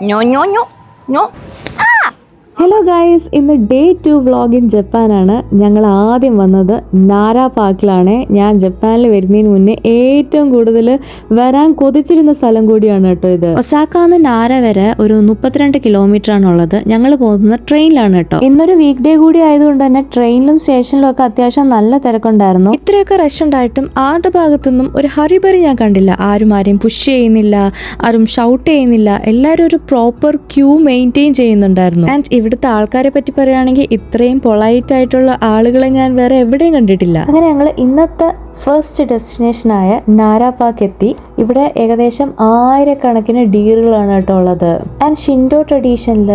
ഞോ ഞോ ഞോ ഞോ. Hello guys, ഇന്ന് day 2 vlog in ജപ്പാനാണ്. ഞങ്ങൾ ആദ്യം വന്നത് നാരാ പാർക്കിലാണ്. ഞാൻ ജപ്പാനിൽ വരുന്നതിന് മുന്നേ ഏറ്റവും കൂടുതൽ വരാൻ കൊതിച്ചിരുന്ന സ്ഥലം കൂടിയാണ് കേട്ടോ ഇത്. ഒസാക്കാന്ന് നാര വരെ ഒരു 32 കിലോമീറ്റർ ആണുള്ളത്. ഞങ്ങൾ പോകുന്നത് ട്രെയിനിലാണ് കേട്ടോ. ഇന്നൊരു വീക്ക് ഡേ കൂടി ആയതുകൊണ്ട് തന്നെ ട്രെയിനിലും സ്റ്റേഷനിലും ഒക്കെ അത്യാവശ്യം നല്ല തിരക്കുണ്ടായിരുന്നു. ഇത്രയൊക്കെ റഷ് ഉണ്ടായിട്ടും ആരുടെ ഭാഗത്തുനിന്നും ഒരു ഹറിബറി ഞാൻ കണ്ടില്ല. ആരും ആരെയും പുഷ് ചെയ്യുന്നില്ല, ആരും ഷൗട്ട് ചെയ്യുന്നില്ല. എല്ലാവരും ഒരു പ്രോപ്പർ ക്യൂ മെയിൻറ്റെയിൻ ചെയ്യുന്നുണ്ടായിരുന്നു. ആൻഡ് ഇവിടുത്തെ ആൾക്കാരെ പറ്റി പറയുകയാണെങ്കിൽ ഇത്രയും പൊളൈറ്റ് ആയിട്ടുള്ള ആളുകളെ ഞാൻ വേറെ എവിടെയും കണ്ടിട്ടില്ല. അങ്ങനെ ഞങ്ങൾ ഇന്നത്തെ ഫസ്റ്റ് ഡെസ്റ്റിനേഷനായ നാരാ പാർക്ക് എത്തി. ഇവിടെ ഏകദേശം 1000കണക്കിന് ഡീറുകളാണ് കേട്ടോ ഉള്ളത്. ആൻഡ് ഷിൻഡോ ട്രഡീഷനിൽ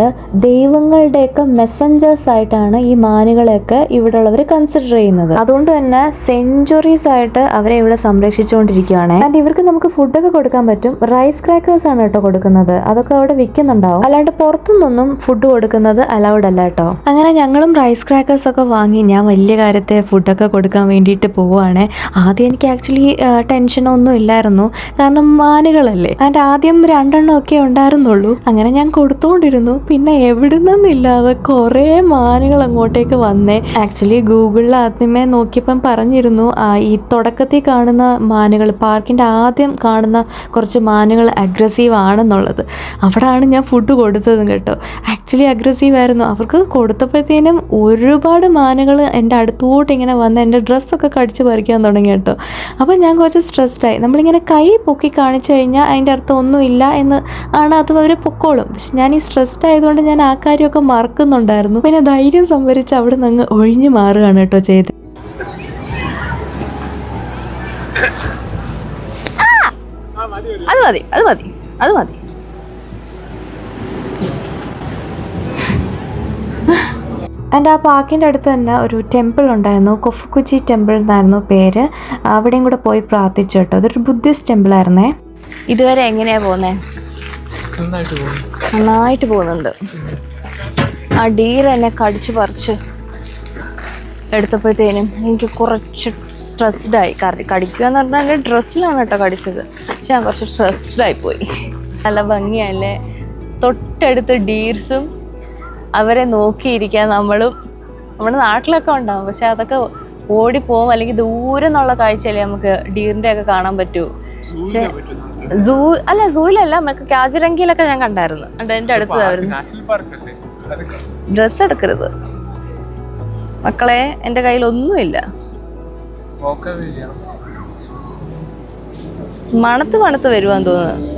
ദൈവങ്ങളുടെയൊക്കെ മെസ്സഞ്ചേഴ്സ് ആയിട്ടാണ് ഈ മാനുകളെയൊക്കെ ഇവിടെ ഉള്ളവർ കൺസിഡർ ചെയ്യുന്നത്. അതുകൊണ്ട് തന്നെ സെഞ്ചുറീസ് ആയിട്ട് അവരെ ഇവിടെ സംരക്ഷിച്ചുകൊണ്ടിരിക്കുകയാണ്. ആൻഡ് ഇവർക്ക് നമുക്ക് ഫുഡൊക്കെ കൊടുക്കാൻ പറ്റും. റൈസ് ക്രാക്കേഴ്സ് ആണ് കേട്ടോ കൊടുക്കുന്നത്. അതൊക്കെ അവിടെ വിൽക്കുന്നുണ്ടാവും. അല്ലാണ്ട് പുറത്തുനിന്നൊന്നും ഫുഡ് കൊടുക്കുന്നത് അലൗഡ് അല്ല കേട്ടോ. അങ്ങനെ ഞങ്ങളും റൈസ് ക്രാക്കേഴ്സ് ഒക്കെ വാങ്ങി ഞാൻ വലിയ കാര്യത്തെ ഫുഡൊക്കെ കൊടുക്കാൻ വേണ്ടിയിട്ട് പോവുകയാണ്. ആദ്യം എനിക്ക് ആക്ച്വലി ടെൻഷനൊന്നും ഇല്ലായിരുന്നു, കാരണം മാനുകളല്ലേ. ആൻഡ് ആദ്യം 2 ഒക്കെ ഉണ്ടായിരുന്നുള്ളൂ. അങ്ങനെ ഞാൻ കൊടുത്തോണ്ടിരുന്നു. പിന്നെ എവിടുന്നില്ലാതെ കുറേ മാനുകൾ അങ്ങോട്ടേക്ക് വന്നേ. ആക്ച്വലി ഗൂഗിളിൽ ആദ്യമേ നോക്കിയപ്പം പറഞ്ഞിരുന്നു ഈ തുടക്കത്തിൽ കാണുന്ന മാനുകൾ, പാർക്കിൻ്റെ ആദ്യം കാണുന്ന കുറച്ച് മാനുകൾ അഗ്രസീവ് ആണെന്നുള്ളത്. അവിടെയാണ് ഞാൻ ഫുഡ് കൊടുത്തതും കേട്ടോ. ആക്ച്വലി അഗ്രസീവ് ആയിരുന്നു. അവർക്ക് കൊടുത്തപ്പോഴത്തേനും ഒരുപാട് മാനുകൾ എൻ്റെ അടുത്തോട്ട് ഇങ്ങനെ വന്ന് എൻ്റെ ഡ്രസ്സൊക്കെ കടിച്ച് പറിക്കാൻ തുടങ്ങി കേട്ടോ. അപ്പം ഞാൻ കുറച്ച് സ്ട്രെസ്ഡായി. നമ്മളിങ്ങനെ കൈ പൊക്കി കാണിച്ചു കഴിഞ്ഞാൽ അതിൻ്റെ അർത്ഥം ഒന്നുമില്ല എന്ന് ആണ്, അത് അവർ പൊക്കോളും. പക്ഷെ ഞാൻ ഈ സ്ട്രെസ്ഡ് ആയതുകൊണ്ട് ഞാൻ ആ കാര്യമൊക്കെ മറക്കുന്നുണ്ടായിരുന്നു. പിന്നെ ധൈര്യം സംഭരിച്ച് അവിടെ നിന്ന് അങ്ങ് ഒഴിഞ്ഞു മാറുകയാണ് കേട്ടോ ചെയ്ത്. അത് മതി അത് മതി അത് മതി. ആൻഡ് ആ പാർക്കിൻ്റെ അടുത്ത് തന്നെ ഒരു ടെമ്പിൾ ഉണ്ടായിരുന്നു. കൊഫുക്കുച്ചി ടെമ്പിൾ എന്നായിരുന്നു പേര്. അവിടെയും കൂടെ പോയി പ്രാർത്ഥിച്ചു കേട്ടോ. അതൊരു ബുദ്ധിസ്റ്റ് ടെമ്പിൾ ആയിരുന്നേ. ഇതുവരെ എങ്ങനെയാ പോകുന്നേ? നന്നായിട്ട് പോകുന്നുണ്ട്. ആ ഡീർ എന്നെ കടിച്ചു പറിച്ച് എടുത്തപ്പോഴത്തേനും എനിക്ക് കുറച്ച് സ്ട്രെസ്ഡായി. കടിക്കുക എന്ന് പറഞ്ഞാൽ എൻ്റെ ഡ്രസ്സിലാണ് കേട്ടോ കടിച്ചത്. പക്ഷെ ഞാൻ കുറച്ച് സ്ട്രെസ്ഡായി പോയി. നല്ല ഭംഗിയല്ലേ, തൊട്ടടുത്ത് ഡീർസും അവരെ നോക്കിയിരിക്കാൻ. നമ്മളും നമ്മുടെ നാട്ടിലൊക്കെ ഉണ്ടാവും, പക്ഷെ അതൊക്കെ ഓടിപ്പോവും. അല്ലെങ്കിൽ ദൂരെ നിന്നുള്ള കാഴ്ചയല്ലേ നമുക്ക് ഡീറിൻ്റെ ഒക്കെ കാണാൻ പറ്റൂ. പക്ഷെ സൂയിലല്ല, നമുക്ക് കാജിരംഗിയിലൊക്കെ ഞാൻ കണ്ടായിരുന്നു. എൻ്റെ അടുത്ത് ഡ്രസ്സ് എടുക്കരുത് മക്കളെ, എൻ്റെ കയ്യിലൊന്നുമില്ല. മണത്ത് വരുവാന്ന് തോന്നുന്നു.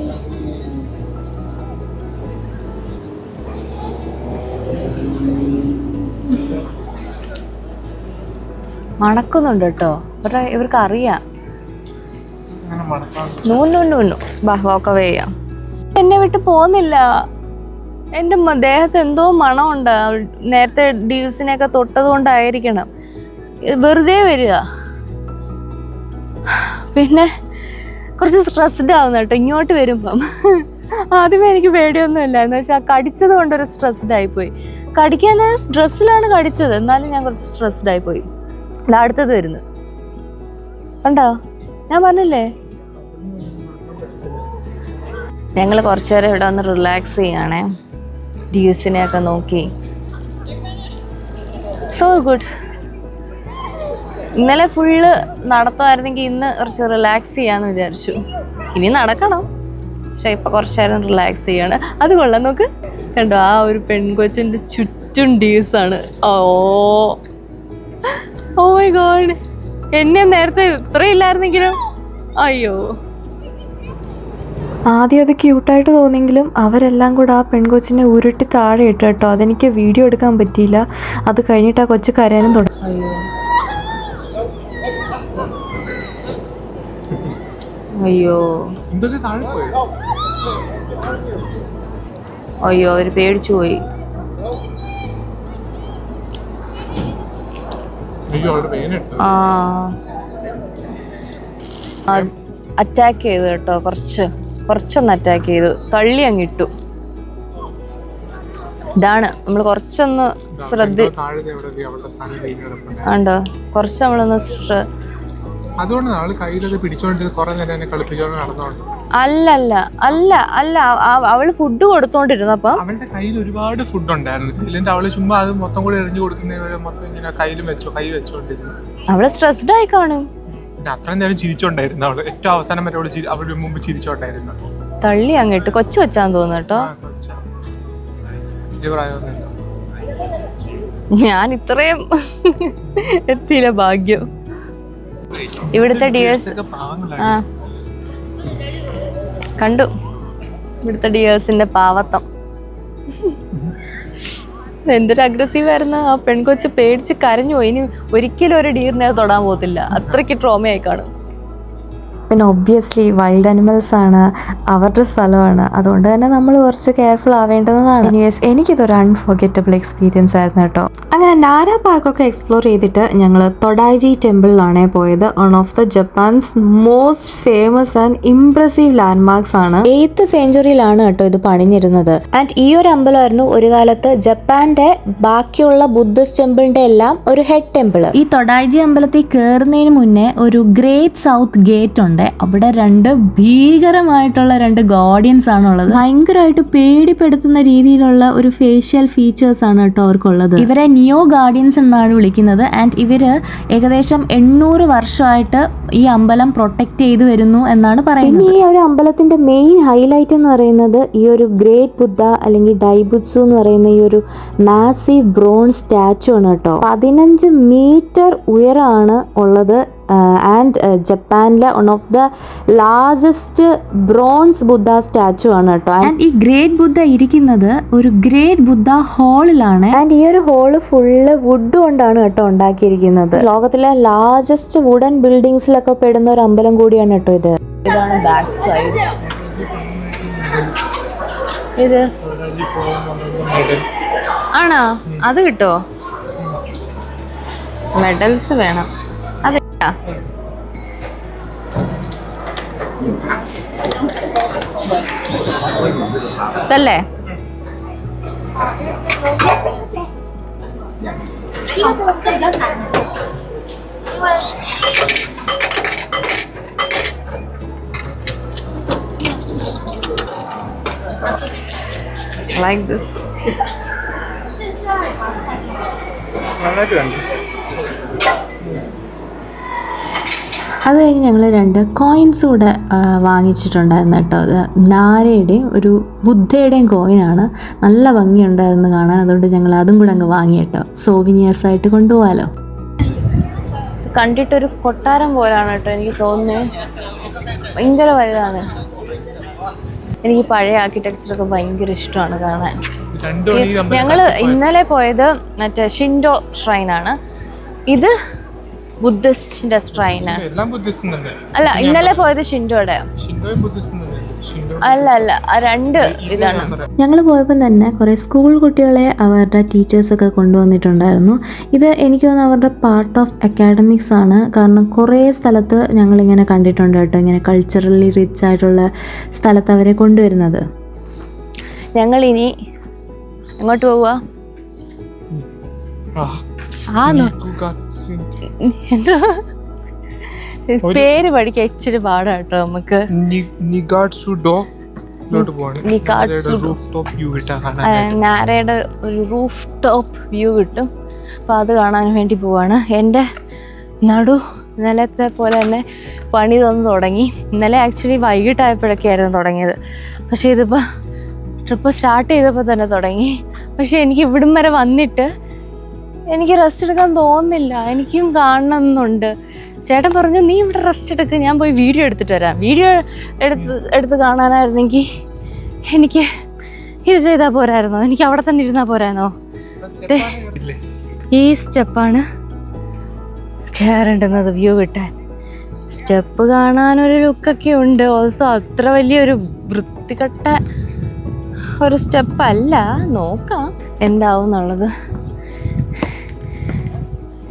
മണക്കുന്നുണ്ട് കേട്ടോ. പക്ഷേ ഇവർക്ക് അറിയാം. വാക്കവേ ചെയ്യാം. എന്നെ വിട്ട് പോകുന്നില്ല. എൻ്റെ ദേഹത്ത് എന്തോ മണമുണ്ട്. നേരത്തെ ഡീൽസിനെയൊക്കെ തൊട്ടത് കൊണ്ടായിരിക്കണം. വെറുതെ വരിക. പിന്നെ കുറച്ച് സ്ട്രെസ്ഡ് ആവുന്ന കേട്ടോ ഇങ്ങോട്ട് വരുമ്പം. ആദ്യമേ എനിക്ക് പേടിയൊന്നുമില്ല. എന്ന് വെച്ചാൽ കടിച്ചത് കൊണ്ടൊരു സ്ട്രെസ്ഡ് ആയിപ്പോയി. കടിക്കാൻ ഡ്രസ്സിലാണ് കടിച്ചത്, എന്നാലും ഞാൻ കുറച്ച് സ്ട്രെസ്ഡ് ആയിപ്പോയി. അടുത്തത് വരുന്നു കണ്ടോ, ഞാൻ പറഞ്ഞില്ലേ. ഞങ്ങൾ കുറച്ചു നേരം ഇവിടെ വന്ന് റിലാക്സ് ചെയ്യണേ, ഡീസിനെയൊക്കെ നോക്കി. So good. ഇന്നലെ ഫുള്ള് നടത്തുമായിരുന്നെങ്കിൽ ഇന്ന് കുറച്ച് റിലാക്സ് ചെയ്യാന്ന് വിചാരിച്ചു. ഇനി നടക്കണം, പക്ഷെ ഇപ്പൊ കുറച്ചേരം റിലാക്സ് ചെയ്യാണ്. അത് കൊള്ളാം. നോക്ക് കണ്ടോ, ആ ഒരു പെൺകൊച്ചിൻ്റെ ചുറ്റും ഡീസാണ്. ഓ മൈ ഗോഡ്, എന്നെ നേരത്തെ ഇത്രയില്ലായിരുന്നെങ്കിലും. അയ്യോ, ആദ്യം അത് ക്യൂട്ടായിട്ട് തോന്നിയെങ്കിലും അവരെല്ലാം കൂടെ ആ പെൺകൊച്ചിനെ ഉരുട്ടി താഴെ ഇട്ടു കേട്ടോ. അതെനിക്ക് വീഡിയോ എടുക്കാൻ പറ്റിയില്ല. അത് കഴിഞ്ഞിട്ട് ആ കൊച്ചു കരയാനും തുടങ്ങി. അയ്യോ അയ്യോ, അവര് പേടിച്ചു പോയി. അറ്റാക്ക് ചെയ്തു കേട്ടോ. കുറച്ചൊന്ന് അറ്റാക്ക് ചെയ്തു, തള്ളി അങ്ങിട്ടു. ഇതാണ് നമ്മൾ കുറച്ചൊന്ന് കണ്ടോ, കുറച്ച് നമ്മളൊന്ന് അതുകൊണ്ട് ആള് കയ്യിലത് പിടിച്ചോണ്ടിരുന്ന് കുറെ നേരം എന്നെ കളിപ്പിച്ചോണ്ട് നടന്നോണ്ട്. അല്ല അവള് ഫുഡ് കൊടുത്തോണ്ടിരുന്നപ്പം അവളുടെ കയ്യിൽ ഒരുപാട് ഫുഡ് ഉണ്ടായിരുന്നു. എന്നിട്ട് അവള് ചുമ്മാ അത് മൊത്തം കൂടി എറിഞ്ഞു കൊടുക്കുന്നവരെ മൊത്തം ഇങ്ങനെ കൈ വെച്ചോണ്ടിരുന്നു. അവള് സ്ട്രെസ്ഡ് ആയി കാണും. പിന്നെ അത്രയും നേരം ചിരിച്ചോണ്ടായിരുന്നു അവള്. ഏറ്റവും അവസാനം വരെ അവളുടെ മുമ്പ് ചിരിച്ചോണ്ടായിരുന്നു. തള്ളി അങ്ങോട്ട് കൊച്ചു വെച്ചാന്ന് തോന്നുന്നു കേട്ടോ. ഞാൻ ഇത്രയും എത്തിയില്ല, ഭാഗ്യം. ഇവിടുത്തെ ഡിയേഴ്സ് കണ്ടു, ഇവിടുത്തെ ഡിയേഴ്സിന്റെ പാവത്തം. എന്തൊരു അഗ്രസീവ് ആയിരുന്നു. ആ പെൺകൊച്ച് പേടിച്ച് കരഞ്ഞു പോയി. ഇനി ഒരിക്കലും ഒരു ഡീറിനെ തൊടാൻ പോകത്തില്ല, അത്രയ്ക്ക് ട്രോമയായി കാണും. പിന്നെ ഒബ്വിയസ്ലി വൈൽഡ് അനിമൽസ് ആണ്, അവരുടെ സ്ഥലമാണ്, അതുകൊണ്ട് തന്നെ നമ്മൾ കുറച്ച് കെയർഫുൾ ആവേണ്ടതാണ്. എനിവേസ് എനിക്കിതൊരു അൺഫോർഗറ്റബിൾ എക്സ്പീരിയൻസ് ആയിരുന്നു കേട്ടോ. അങ്ങനെ നാര പാർക്കൊക്കെ എക്സ്പ്ലോർ ചെയ്തിട്ട് ഞങ്ങൾ തൊഡായിജി ടെമ്പിളിലാണ് പോയത്. One of the ജപ്പാൻസ് most famous and impressive landmarks ആണ്. 8th സെഞ്ച്വറിയിലാണ് കേട്ടോ ഇത് പണിഞ്ഞിരുന്നത്. ആൻഡ് ഈ ഒരു അമ്പലമായിരുന്നു ഒരു കാലത്ത് ജപ്പാന്റെ ബാക്കിയുള്ള ബുദ്ധിസ്റ്റ് ടെമ്പിളിന്റെ എല്ലാം ഒരു ഹെഡ് ടെമ്പിൾ. ഈ തൊഡായിജി അമ്പലത്തിൽ കയറുന്നതിന് മുന്നേ ഒരു ഗ്രേറ്റ് സൗത്ത് ഗേറ്റ് ഉണ്ട്. അവിടെ 2 ഭീകരമായിട്ടുള്ള 2 ഗാർഡിയൻസ് ആണുള്ളത്. ഭയങ്കരമായിട്ട് പേടിപ്പെടുത്തുന്ന രീതിയിലുള്ള ഒരു ഫേഷ്യൽ ഫീച്ചേഴ്സ് ആണ് കേട്ടോ അവർക്കുള്ളത്. ഇവരെ നിയോ ഗാർഡിയൻസ് എന്നാണ് വിളിക്കുന്നത്. ആൻഡ് ഇവര് ഏകദേശം 800 വർഷമായിട്ട് ഈ അമ്പലം പ്രൊട്ടക്ട് ചെയ്തു വരുന്നു എന്നാണ് പറയുന്നത്. ഈ ഒരു അമ്പലത്തിന്റെ മെയിൻ ഹൈലൈറ്റ് എന്ന് പറയുന്നത് ഈ ഒരു ഗ്രേറ്റ് ബുദ്ധ അല്ലെങ്കിൽ ഡൈബുത്സു എന്ന് പറയുന്ന ഈ ഒരു മാസീവ് ബ്രോൺസ് സ്റ്റാച്ചു ആണ് കേട്ടോ. 15 മീറ്റർ ഉയരമാണ് ഉള്ളത്. ആൻഡ് ജപ്പാനിലെ one of the largest bronze Buddha statue ആണ് കേട്ടോ. ആൻഡ് ഈ ഗ്രേറ്റ് ബുദ്ധ ഇരിക്കുന്നത് ഒരു ഗ്രേറ്റ് ബുദ്ധ ഹാളിലാണ്. ആൻഡ് ഈ ഒരു ഹാള് ഫുള്ള് വുഡ് കൊണ്ടാണ് കേട്ടോ ഉണ്ടാക്കിയിരിക്കുന്നത്. ലോകത്തിലെ ലാർജസ്റ്റ് വുഡൻ ബിൽഡിങ്സിലൊക്കെ പെടുന്ന ഒരു അമ്പലം കൂടിയാണ് കേട്ടോ ഇത്. ഇതാണ് ബാക്ക് സൈഡ്. ഇത് ആണോ? അത് കിട്ടോ? മെഡൽസ് വേണം. ഇതല്ലേ? Like this. അത് കഴിഞ്ഞ് ഞങ്ങൾ 2 കോയിൻസ് കൂടെ വാങ്ങിച്ചിട്ടുണ്ടായിരുന്നു കേട്ടോ. അത് നാരയുടെയും ഒരു ബുദ്ധയുടെയും കോയിനാണ്. നല്ല ഭംഗിയുണ്ടായിരുന്നു കാണാൻ. അതുകൊണ്ട് ഞങ്ങൾ അതും കൂടെ അങ്ങ് വാങ്ങി കേട്ടോ. സോവിനിയേഴ്സ് ആയിട്ട് കൊണ്ടുപോകാലോ. കണ്ടിട്ടൊരു കൊട്ടാരം പോലാണ് കേട്ടോ എനിക്ക് തോന്നുന്നത്. ഭയങ്കര വലുതാണ്. എനിക്ക് പഴയ ആർക്കിടെക്ചറൊക്കെ ഭയങ്കര ഇഷ്ടമാണ് കാണാൻ. ഞങ്ങൾ ഇന്നലെ പോയത് മറ്റേ ഷിൻഡോ ഷ്രൈനാണ്. ഇത് ബുദ്ധിസ്റ്റിന്റെ സ്ട്രൈനാണ്. അല്ല, ഇന്നലെ പോയത് ഷിൻഡോയുടെ. അല്ല 2 ഇതാണ്. ഞങ്ങൾ പോയപ്പോൾ തന്നെ കുറേ സ്കൂൾ കുട്ടികളെ അവരുടെ ടീച്ചേഴ്സൊക്കെ കൊണ്ടുവന്നിട്ടുണ്ടായിരുന്നു. ഇത് എനിക്ക് തോന്നുന്നു അവരുടെ പാർട്ട് ഓഫ് അക്കാഡമിക്സ് ആണ്. കാരണം കുറേ സ്ഥലത്ത് ഞങ്ങളിങ്ങനെ കണ്ടിട്ടുണ്ട് കേട്ടോ, ഇങ്ങനെ കൾച്ചറലി റിച്ച് ആയിട്ടുള്ള സ്ഥലത്ത് അവരെ കൊണ്ടുവരുന്നത്. ഞങ്ങളിനി എങ്ങോട്ട് പോവുക? എന്താ പേര് പഠിക്കാൻ ഇച്ചിരി പാടാട്ടോ നമുക്ക്. നാരയുടെ ഒരു റൂഫ് ടോപ്പ് വ്യൂ കിട്ടും. അപ്പോൾ അത് കാണാൻ വേണ്ടി പോവാണ്. എൻ്റെ നടു ഇന്നലത്തെ പോലെ തന്നെ പണി തന്നു തുടങ്ങി. ഇന്നലെ ആക്ച്വലി വൈകിട്ടായപ്പോഴൊക്കെയായിരുന്നു തുടങ്ങിയത്. പക്ഷേ ഇതിപ്പോൾ ട്രിപ്പ് സ്റ്റാർട്ട് ചെയ്തപ്പോൾ തന്നെ തുടങ്ങി. പക്ഷേ എനിക്ക് ഇവിടം വരെ വന്നിട്ട് എനിക്ക് റെസ്റ്റ് എടുക്കാൻ തോന്നുന്നില്ല. എനിക്കും കാണണമെന്നുണ്ട്. ചേട്ടൻ പറഞ്ഞു നീ ഇവിടെ റെസ്റ്റ് എടുക്ക്, ഞാൻ പോയി വീഡിയോ എടുത്തിട്ട് വരാം. വീഡിയോ എടുത്ത് കാണാനായിരുന്നെങ്കിൽ എനിക്ക് ഇത് ചെയ്താൽ പോരായിരുന്നോ? എനിക്ക് അവിടെ തന്നെ ഇരുന്നാൽ പോരായിരുന്നോ? ഈ സ്റ്റെപ്പാണ് കയറേണ്ടുന്നത് വ്യൂ കിട്ടാൻ. സ്റ്റെപ്പ് കാണാനൊരു ലുക്കൊക്കെ ഉണ്ട്. ഓൾസോ അത്ര വലിയൊരു വൃത്തികെട്ട ഒരു സ്റ്റെപ്പല്ല. നോക്കാം എന്താവും എന്നുള്ളത്.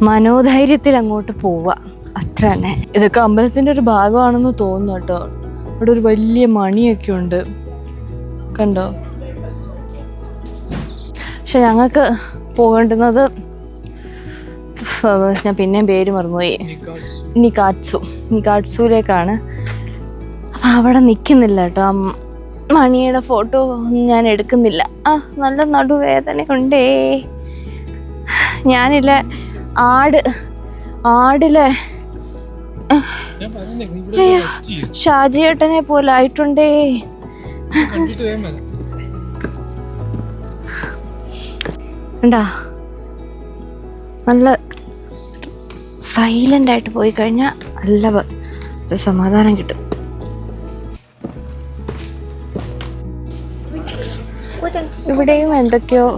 മനോധൈര്യത്തിൽ അങ്ങോട്ട് പോവുക, അത്ര തന്നെ. ഇതൊക്കെ അമ്പലത്തിൻ്റെ ഒരു ഭാഗമാണെന്ന് തോന്നുന്നു കേട്ടോ. ഇവിടെ ഒരു വലിയ മണിയൊക്കെ ഉണ്ട്, കണ്ടോ? പക്ഷെ ഞങ്ങൾക്ക് പോകേണ്ടുന്നത്, ഞാൻ പിന്നെയും പേര് മറന്നുപോയി, നിക്കാറ്റ്സു. ഗാഡ്സൂലേക്കാണ്. അപ്പം അവിടെ നിൽക്കുന്നില്ല കേട്ടോ. മണിയുടെ ഫോട്ടോ ഒന്നും ഞാൻ എടുക്കുന്നില്ല. നല്ല നടുവേദനയുണ്ടേ. ഞാനില്ല ആടിലെ ഷാജിയേട്ടനെ പോലെ ആയിട്ടുണ്ടേ. ഉണ്ടാ നല്ല സൈലന്റ് ആയിട്ട് പോയി കഴിഞ്ഞാൽ നല്ല ഒരു സമാധാനം കിട്ടും. ഇവിടെയും എന്തൊക്കെയോ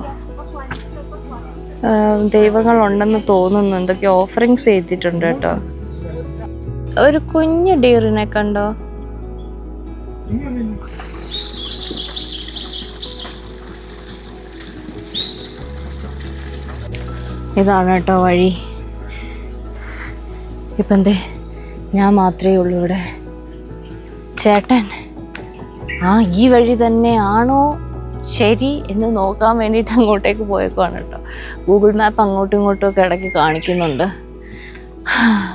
ദൈവങ്ങളുണ്ടെന്ന് തോന്നുന്നു. എന്തൊക്കെയോ ഓഫറിങ്സ് ചെയ്തിട്ടുണ്ട് കേട്ടോ. ഒരു കുഞ്ഞു ഡീറിനെ കണ്ടോ? ഇതാണ് കേട്ടോ വഴി. ഇപ്പം എന്തേ ഞാൻ മാത്രമേ ഉള്ളൂ ഇവിടെ. ചേട്ടൻ ഈ വഴി തന്നെയാണോ ശരി എന്ന് നോക്കാൻ വേണ്ടിയിട്ട് അങ്ങോട്ടേക്ക് പോയേക്കുവാണ് കേട്ടോ. ഗൂഗിൾ മാപ്പ് അങ്ങോട്ടും ഇങ്ങോട്ടും ഒക്കെ ഇടയ്ക്ക് കാണിക്കുന്നുണ്ട്.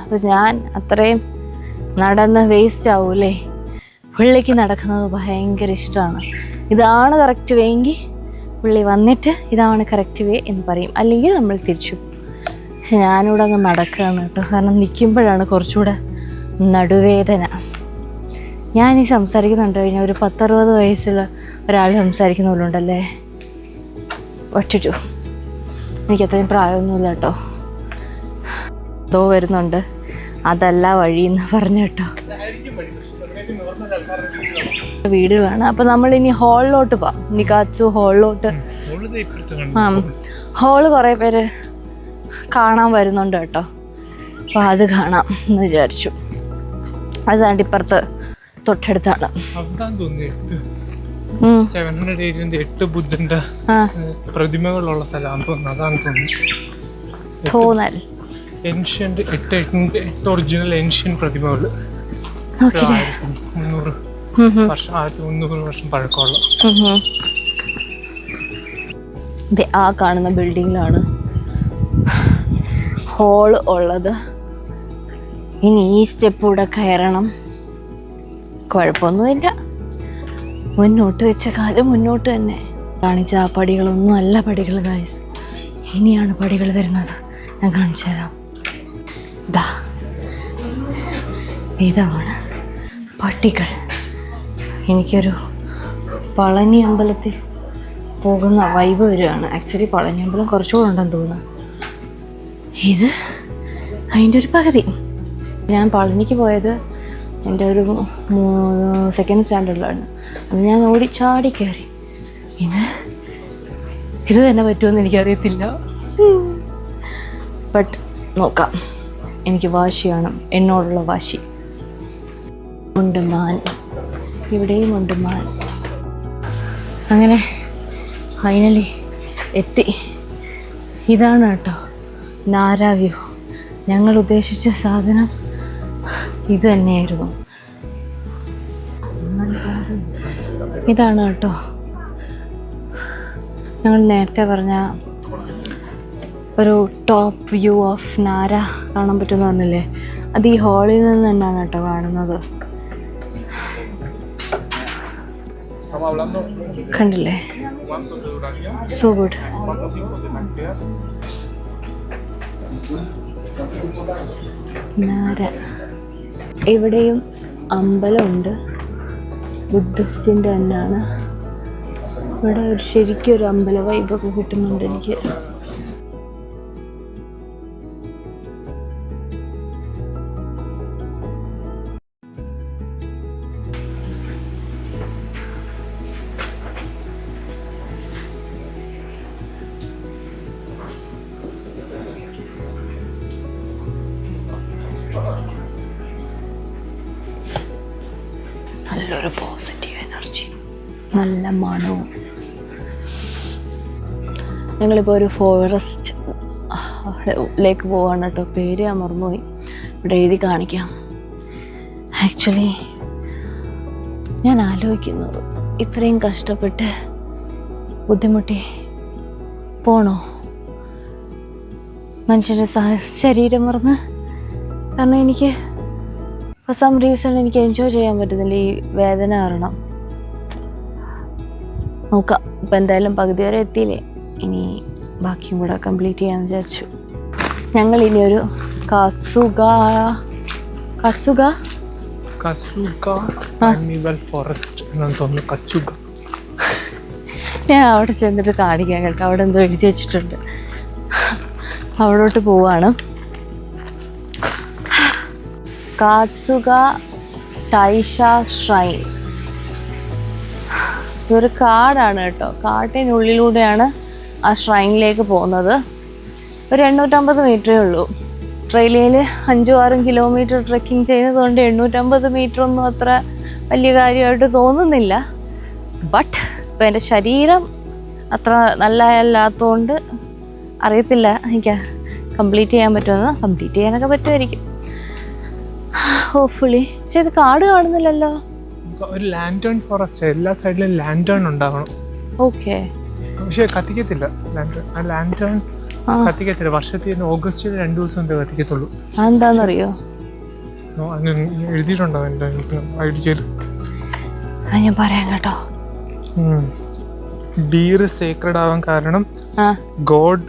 അപ്പം ഞാൻ അത്രയും നടന്ന് വേസ്റ്റ് ആവൂലേ. പുള്ളിക്ക് നടക്കുന്നത് ഭയങ്കര ഇഷ്ടമാണ്. ഇതാണ് കറക്റ്റ് വേ എങ്കിൽ പുള്ളി വന്നിട്ട് ഇതാണ് കറക്റ്റ് വേ എന്ന് പറയും. അല്ലെങ്കിൽ നമ്മൾ തിരിച്ചു. ഞാനിവിടെ അങ്ങ് നടക്കുകയാണ് കേട്ടോ. കാരണം നിൽക്കുമ്പോഴാണ് കുറച്ചുകൂടെ നടുവേദന. ഞാനീ സംസാരിക്കുന്നുണ്ട് കഴിഞ്ഞാൽ ഒരു 10-60 വയസ്സുള്ള ഒരാൾ സംസാരിക്കുന്ന പോലെ ഉണ്ടല്ലേ. ഒറ്റു എനിക്കത്രയും പ്രായമൊന്നുമില്ല കേട്ടോ. എന്തോ വരുന്നുണ്ട്, അതല്ല വഴിയെന്ന് പറഞ്ഞു കേട്ടോ. വീടുകളാണ്. അപ്പം നമ്മളിനി ഹാളിലോട്ട് പോവാം. നിക്കാച്ചു ഹാളിലോട്ട്. ഹാള് കുറേ പേര് കാണാൻ വരുന്നുണ്ട് കേട്ടോ. അപ്പം അത് കാണാം എന്ന് വിചാരിച്ചു. അത് ഇപ്പുറത്ത് തൊട്ടടുത്താണ്. 8 ബുദ്ധന്റെ പ്രതിമകളുള്ള സ്ഥലമാണ്. അതാണ് തോന്നൽ. 8 ഒറിജിനൽ ഏൻഷ്യൻ പ്രതിമകൾ. 1300 വർഷം പഴക്കമുള്ള. ആ കാണുന്ന ബിൽഡിങ്ങിലാണ് ഹോള് ഉള്ളത്. ഇനി ഈ സ്റ്റെപ്പ് കൂടെ കയറണം. കുഴപ്പമൊന്നുമില്ല. മുന്നോട്ട് വെച്ച കാലം മുന്നോട്ട് തന്നെ. കാണിച്ച ആ പടികളൊന്നും അല്ല പടികൾ ഗായ്സ്. ഇനിയാണ് പടികൾ വരുന്നത്. ഞാൻ കാണിച്ചു തരാം. ഇതാണ് പട്ടികൾ. എനിക്കൊരു പളനി അമ്പലത്തിൽ പോകുന്ന വൈബ് വരികയാണ്. ആക്ച്വലി പളനി അമ്പലം കുറച്ചുകൂടെ ഉണ്ടെന്ന് തോന്നുന്നു. ഇത് അതിൻ്റെ ഒരു പകുതി. ഞാൻ പളനിക്ക് പോയത് എൻ്റെ ഒരു 2nd സ്റ്റാൻഡേർഡിലാണ്. അന്ന് ഞാൻ ഓടിച്ചാടി കയറി. ഇത് തന്നെ പറ്റുമെന്ന് എനിക്കറിയത്തില്ല. ബട്ട് നോക്കാം. എനിക്ക് വാശിയാണ്, എന്നോടുള്ള വാശി. ഉണ്ട് മാൻ, ഇവിടെയും ഉണ്ട് മാൻ. അങ്ങനെ ഫൈനലി എത്തി. ഇതാണ് കേട്ടോ നാരാ വ്യൂ. ഞങ്ങൾ ഉദ്ദേശിച്ച സാധനം ഇത് തന്നെയായിരുന്നു. ഇതാണ് കേട്ടോ ഞങ്ങൾ നേരത്തെ പറഞ്ഞ ഒരു ടോപ്പ് വ്യൂ ഓഫ് നാര കാണാൻ പറ്റുമെന്ന് പറഞ്ഞില്ലേ. അത് ഈ ഹാളിൽ നിന്ന് തന്നെയാണ് കേട്ടോ കാണുന്നത്. കണ്ടില്ലേ? So good. നാര. ഇവിടെയും അമ്പലമുണ്ട്. ബുദ്ധിസ്റ്റിൻ്റെ തന്നെയാണ്. ഇവിടെ ഒരു ശരിക്കും ഒരു അമ്പല വൈബൊക്കെ കിട്ടുന്നുണ്ട് എനിക്ക്. നല്ലൊരു പോസിറ്റീവ് എനർജി, നല്ല മണവും. ഞങ്ങളിപ്പോൾ ഒരു ഫോറസ്റ്റിലേക്ക് പോവാണ് കേട്ടോ. പേര് ഞാൻ മറന്നുപോയി. ഇവിടെ എഴുതി കാണിക്കാം. ആക്ച്വലി ഞാൻ ആലോചിക്കുന്നത് ഇത്രയും കഷ്ടപ്പെട്ട് ബുദ്ധിമുട്ടി പോണോ മനുഷ്യൻ്റെ ശരീരം മറന്ന്? കാരണം എനിക്ക് ഫോർ സം റീസൺ എനിക്ക് എൻജോയ് ചെയ്യാൻ പറ്റുന്നില്ല ഈ വേദന കാരണം. നോക്കാം. ഇപ്പം എന്തായാലും പകുതി വരെ എത്തിയില്ലേ, ഇനി ബാക്കിയും കൂടെ കംപ്ലീറ്റ് ചെയ്യാമെന്ന് വിചാരിച്ചു. ഞങ്ങൾ ഇനി ഒരു കസുഗ ഫോറസ്റ്റ് എന്നാണ് തോന്നുന്നു. കച്ചുഗ ഞാൻ അവിടെ ചെന്നിട്ട് കാണിക്കാൻ കേട്ടോ. അവിടെ എന്തോ എഴുതി വെച്ചിട്ടുണ്ട്. അവിടോട്ട് പോവാണ്. കാസുഗ ടൈഷ ഷ്രൈൻ. ഇതൊരു കാടാണ് കേട്ടോ. കാട്ടിനുള്ളിലൂടെയാണ് ആ ഷ്രൈനിലേക്ക് പോകുന്നത്. ഒരു 850 മീറ്ററേ ഉള്ളൂ. ഓസ്ട്രേലിയയിൽ 5-6 കിലോമീറ്റർ ട്രെക്കിംഗ് ചെയ്യുന്നതുകൊണ്ട് 850 മീറ്റർ ഒന്നും അത്ര വലിയ കാര്യമായിട്ട് തോന്നുന്നില്ല. ബട്ട് ഇപ്പം എൻ്റെ ശരീരം അത്ര നല്ലതല്ലാത്തതുകൊണ്ട് അറിയത്തില്ല എനിക്ക് കംപ്ലീറ്റ് ചെയ്യാൻ പറ്റുമെന്ന്. കംപ്ലീറ്റ് ചെയ്യാനൊക്കെ പറ്റുമായിരിക്കും ഹോപ്പ്ഫുള്ളി. പക്ഷെ ഇത് കാട് കാണുന്നില്ലല്ലോ. ഒരു ലാൻറ്റേൺ ഫോറസ്റ്റ്, എല്ലാ സൈഡിലും ലാൻറ്റേൺ ഉണ്ടാകണം. ഓക്കെ. പക്ഷെ കത്തിക്കത്തില്ല ലാൻറ്റേൺ കത്തിക്കത്തില്ല. വർഷത്തിൽ ഓഗസ്റ്റിൽ 2 ദിവസം എന്തോ കത്തിക്കത്തുള്ളൂ. അതെന്താണെന്നറിയോ? എഴുതിയിട്ടുണ്ടോ എൻ്റെ ഐഡിയയിൽ? ഞാൻ പറയാം കേട്ടോ. ഡീർ സേക്രഡ് ആവാൻ കാരണം god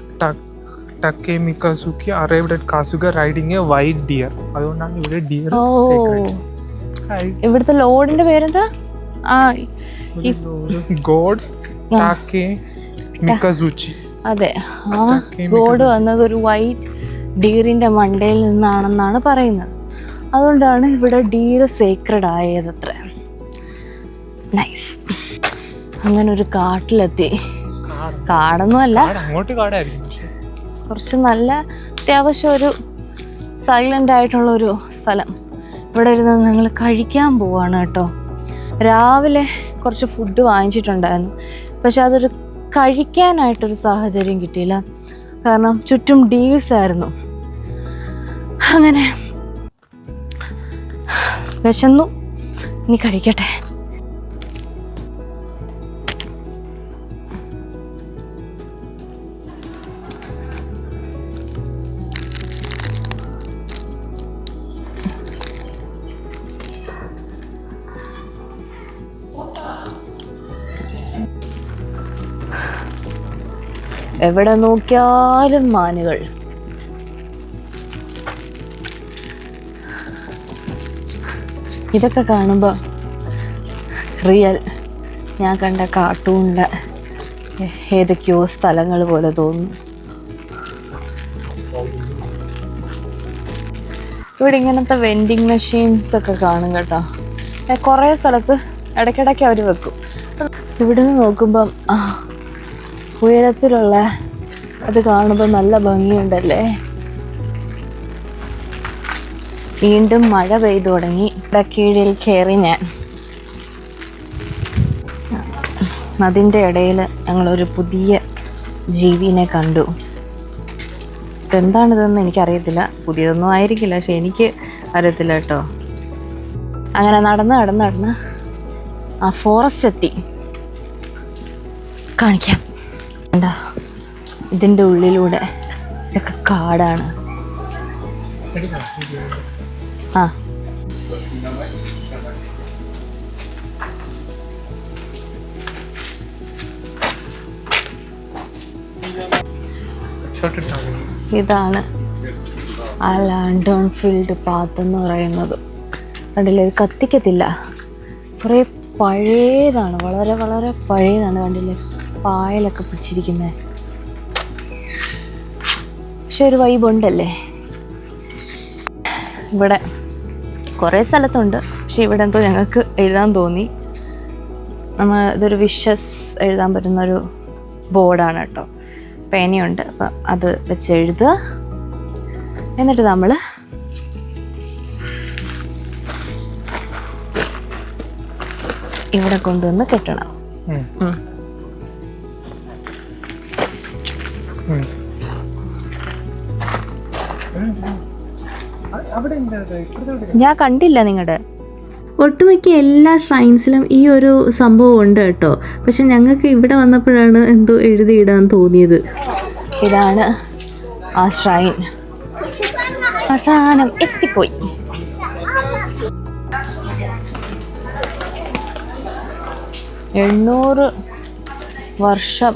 Takemikazuchi arrived at Kasuga riding a white deer. അതുകൊണ്ടാണ് ഇവിടെ ഡിയർ സേക്രഡ്. ഇവിടുത്തെ ലോഡിന്റെ പേരെന്താ? God Takemikazuchi. അതെ, ആ ഗോഡ് വന്നത് ഒരു വൈറ്റ് ഡീറിന്റെ മണ്ടയിൽ നിന്നാണെന്നാണ് പറയുന്നത്. അതുകൊണ്ടാണ് ഇവിടെ ഡീർ സേക്രഡ് ആയതത്ര. നൈസ്. അങ്ങനെ ഒരു കാട്ടിലെത്തി. കാടൊന്നും അല്ല, അങ്ങോട്ട് കാടായിരിക്കും. കുറച്ച് നല്ല അത്യാവശ്യം ഒരു സൈലൻ്റ് ആയിട്ടുള്ള ഒരു സ്ഥലം. ഇവിടെ ഇരുന്ന് ഞങ്ങൾ കഴിക്കാൻ പോവാണ് കേട്ടോ. രാവിലെ കുറച്ച് ഫുഡ് വാങ്ങിച്ചിട്ടുണ്ടായിരുന്നു, പക്ഷെ അതൊരു കഴിക്കാനായിട്ടൊരു സാഹചര്യം കിട്ടിയില്ല. കാരണം ചുറ്റും ഡീൽസ് ആയിരുന്നു. അങ്ങനെ വിശന്നു, ഇനി കഴിക്കട്ടെ. എവിടെ നോക്കിയാലും മാനുകൾ. ഇതൊക്കെ കാണുമ്പോൾ റിയൽ ഞാൻ കണ്ട കാർട്ടൂണിൻ്റെ ഏതൊക്കെയോ സ്ഥലങ്ങൾ പോലെ തോന്നുന്നു. ഇവിടെ ഇങ്ങനത്തെ വെൻഡിങ് മെഷീൻസ് ഒക്കെ കാണും കേട്ടോ. കുറേ സ്ഥലത്ത് ഇടയ്ക്കിടയ്ക്ക് അവർ വെക്കും. ഇവിടുന്ന് നോക്കുമ്പം ഉയരത്തിലുള്ള അത് കാണുമ്പോൾ നല്ല ഭംഗിയുണ്ടല്ലേ. വീണ്ടും മഴ പെയ്തു തുടങ്ങി. ഇവിടെ കീഴിൽ കയറി ഞാൻ. അതിൻ്റെ ഇടയിൽ ഞങ്ങളൊരു പുതിയ ജീവിനെ കണ്ടു. ഇതെന്താണിതെന്ന് എനിക്കറിയത്തില്ല. പുതിയതൊന്നും ആയിരിക്കില്ല, പക്ഷെ എനിക്ക് അറിയത്തില്ല കേട്ടോ. അങ്ങനെ നടന്ന് ആ ഫോറസ്റ്റ് എത്തി. കാണിക്കാം. ഇതിൻ്റെ ഉള്ളിലൂടെ ഇതൊക്കെ കാടാണ്. ഇതാണ് ആ ലാൻഡോൺ ഫീൽഡ് പാത്ത് എന്ന് പറയുന്നത്. കണ്ടില്ലേ, ഇത് കത്തിക്കത്തില്ല. കുറേ പഴയതാണ്, വളരെ വളരെ പഴയതാണ്. കണ്ടില്ലേ, പായലൊക്കെ പിടിച്ചിരിക്കുന്നത്. പക്ഷെ ഒരു വൈബുണ്ടല്ലേ. ഇവിടെ കുറേ സ്ഥലത്തുണ്ട്, പക്ഷെ ഇവിടെ എന്തോ ഞങ്ങൾക്ക് എഴുതാൻ തോന്നി. ഇതൊരു വിഷസ് എഴുതാൻ പറ്റുന്നൊരു ബോർഡാണ് കേട്ടോ. പേനയുണ്ട്, അപ്പം അത് വെച്ച് എഴുതുക. എന്നിട്ട് നമ്മൾ ഇവിടെ കൊണ്ടുവന്ന് കെട്ടണം. ഞാൻ കണ്ടില്ല നിങ്ങളുടെ. ഒട്ടുമിക്ക എല്ലാ ഷ്രൈൻസിലും ഈ ഒരു സംഭവം ഉണ്ട് കേട്ടോ. പക്ഷെ ഞങ്ങൾക്ക് ഇവിടെ വന്നപ്പോഴാണ് എന്തോ എഴുതിയിടാൻ തോന്നിയത്. ഇതാണ് ആ ഷ്രൈൻ. അവസാനം എത്തിപ്പോയി. 800 വർഷം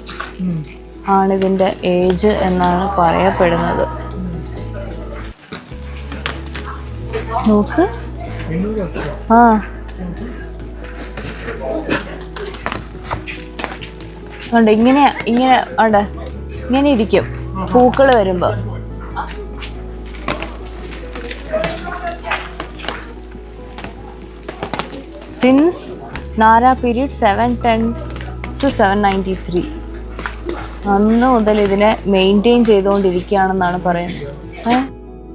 ആണിതിൻ്റെ ഏജ് എന്നാണ് പറയപ്പെടുന്നത്. നോക്ക്. ആ ഉണ്ട്. ഇങ്ങനെ ഉണ്ട്. ഇങ്ങനെ ഇരിക്കും പൂക്കൾ വരുമ്പോൾ. സിൻസ് നാര പീരീഡ് 710 to 793 അന്ന് മുതൽ ഇതിനെ മെയിൻറ്റെയിൻ ചെയ്തുകൊണ്ടിരിക്കുകയാണെന്നാണ് പറയുന്നത്.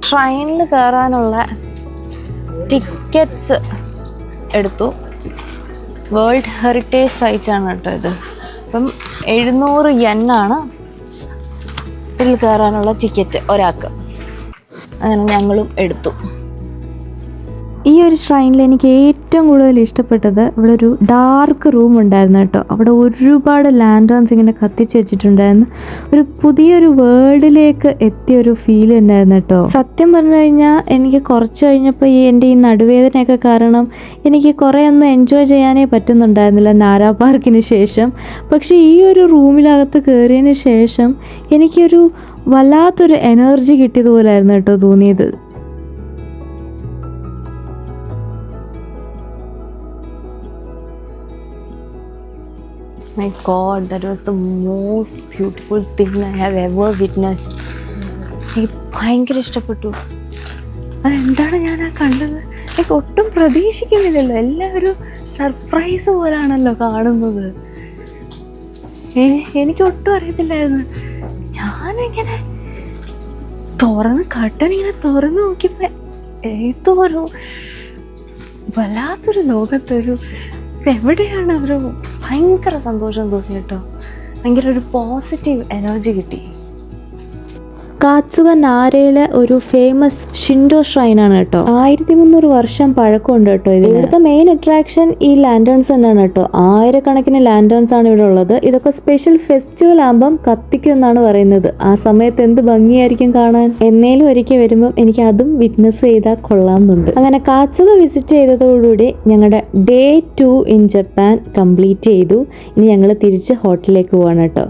ട്രെയിനിൽ കയറാനുള്ള ടിക്കറ്റ്സ് എടുത്തു. വേൾഡ് ഹെറിറ്റേജ് സൈറ്റാണ് കേട്ടോ ഇത്. അപ്പം 700 yen ആണ് ഇതിൽ കയറാനുള്ള ടിക്കറ്റ് ഒരാൾക്ക്. അങ്ങനെ ഞങ്ങളും എടുത്തു. ഈ ഒരു ഷ്രൈനിൽ എനിക്ക് ഏറ്റവും കൂടുതൽ ഇഷ്ടപ്പെട്ടത് ഇവിടെ ഒരു ഡാർക്ക് റൂം ഉണ്ടായിരുന്നു കേട്ടോ. അവിടെ ഒരുപാട് ലാൻഡേൺസ് ഇങ്ങനെ കത്തിച്ച് വെച്ചിട്ടുണ്ടായിരുന്നു. ഒരു പുതിയൊരു വേൾഡിലേക്ക് എത്തിയൊരു ഫീൽ ഉണ്ടായിരുന്നു കേട്ടോ. സത്യം പറഞ്ഞു കഴിഞ്ഞാൽ എനിക്ക് കുറച്ച് കഴിഞ്ഞപ്പോൾ എൻ്റെ ഈ നടുവേദനയൊക്കെ കാരണം എനിക്ക് കുറേ ഒന്നും എൻജോയ് ചെയ്യാനേ പറ്റുന്നുണ്ടായിരുന്നില്ല നാരാ പാർക്കിന് ശേഷം. പക്ഷേ ഈ ഒരു റൂമിനകത്ത് കയറിയതിന് ശേഷം എനിക്കൊരു വല്ലാത്തൊരു എനർജി കിട്ടിയതുപോലായിരുന്നു കേട്ടോ തോന്നിയത്. My God, that was the most beautiful thing I have ever witnessed. എനിക്ക് ഭയങ്കര ഇഷ്ടപ്പെട്ടു. അതെന്താണ് ഞാൻ കണ്ടത്? എനിക്ക് ഒട്ടും പ്രതീക്ഷിക്കുന്നില്ലല്ലോ. എല്ലാവരും സർപ്രൈസ് പോലാണല്ലോ കാണുന്നത്. എനിക്ക് ഒട്ടും അറിയത്തില്ലായിരുന്നു. ഞാനിങ്ങനെ കട്ടനിങ്ങനെ തുറന്ന് നോക്കിയപ്പോൾ ഏതോ ഒരു വല്ലാത്തൊരു ലോകത്തൊരു എവിടെയാണ് ഒരു ഭയങ്കര സന്തോഷം തോന്നി കേട്ടോ. ഭയങ്കര ഒരു പോസിറ്റീവ് എനർജി കിട്ടി. കാത്സുക നാരയിലെ ഒരു ഫേമസ് ഷിൻഡോ ഷ്രൈനാണ് കേട്ടോ. 1300 വർഷം പഴക്കമുണ്ട് കേട്ടോ. ഇവിടുത്തെ മെയിൻ അട്രാക്ഷൻ ഈ ലാൻഡേൺസ് തന്നെയാണ് കേട്ടോ. 1000കണക്കിന് ലാൻഡേൺസ് ആണ് ഇവിടെ ഉള്ളത്. ഇതൊക്കെ സ്പെഷ്യൽ ഫെസ്റ്റിവൽ ആകുമ്പം കത്തിക്കും എന്നാണ് പറയുന്നത്. ആ സമയത്ത് എന്ത് ഭംഗിയായിരിക്കും കാണാൻ. എന്നേലും ഒരിക്കൽ വരുമ്പം എനിക്ക് അതും വിറ്റ്നസ് ചെയ്താൽ കൊള്ളാമെന്നുണ്ട്. അങ്ങനെ കാത്സുക വിസിറ്റ് ചെയ്തതോടുകൂടി ഞങ്ങളുടെ Day 2 ഇൻ ജപ്പാൻ കംപ്ലീറ്റ് ചെയ്തു. ഇനി ഞങ്ങൾ തിരിച്ച് ഹോട്ടലിലേക്ക് പോവാണ് കേട്ടോ.